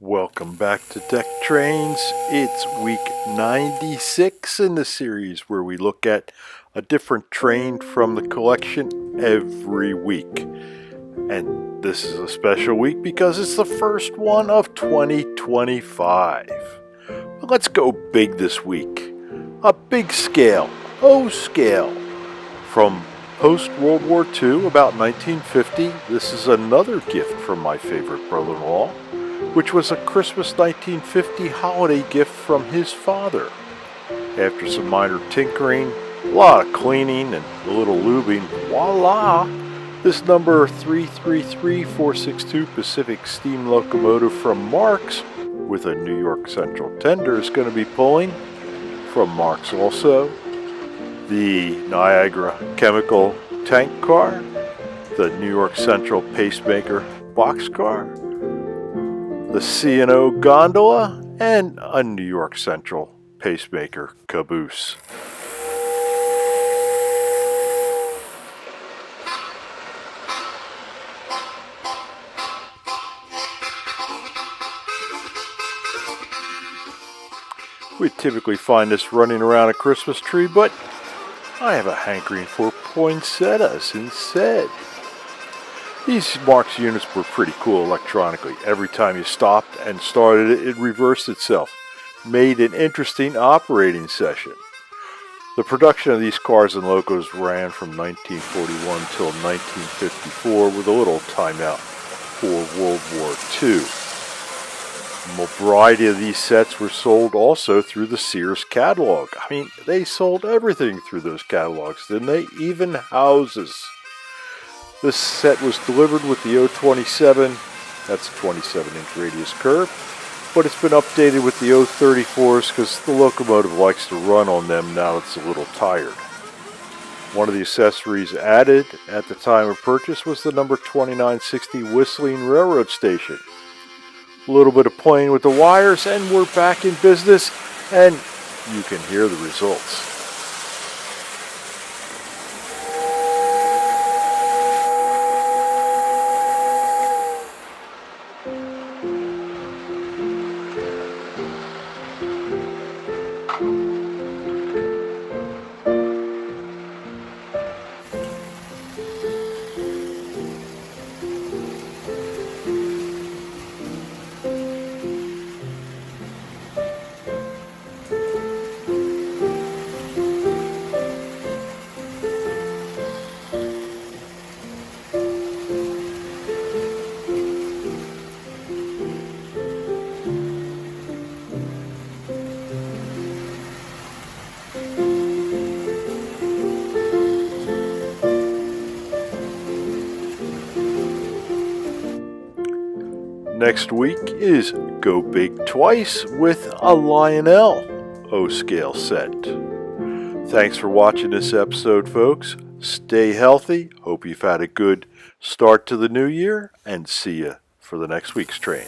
Welcome back to Deck Trains. It's week 96 in the series where we look at a different train from the collection every week. And this is a special week because it's the first one of 2025. But let's go big this week. A big scale, O scale. From post-World War II, about 1950, this is another gift from my favorite brother-in-law, which was a Christmas 1950 holiday gift from his father. After some minor tinkering, a lot of cleaning, and a little lubing, voila! This number 333462 Pacific Steam Locomotive from Marx, with a New York Central tender, is going to be pulling from Marx also. The Niagara Chemical Tank Car, the New York Central Pacemaker Box Car, the C&O Gondola, and a New York Central Pacemaker Caboose. We typically find this running around a Christmas tree, but I have a hankering for poinsettias instead. These Marx units were pretty cool electronically. Every time you stopped and started it, it reversed itself. Made an interesting operating session. The production of these cars and locos ran from 1941 till 1954 with a little timeout for World War II. A variety of these sets were sold also through the Sears catalog. I mean, they sold everything through those catalogs, didn't they? Even houses. This set was delivered with the 027, that's a 27-inch radius curve, but it's been updated with the 034s because the locomotive likes to run on them now it's a little tired. One of the accessories added at the time of purchase was the number 2960 Whistling Railroad Station. A little bit of playing with the wires and we're back in business, and you can hear the results. Next week is Go Big Twice with a Lionel O Scale Set. Thanks for watching this episode, folks. Stay healthy. Hope you've had a good start to the new year, and see you for the next week's train.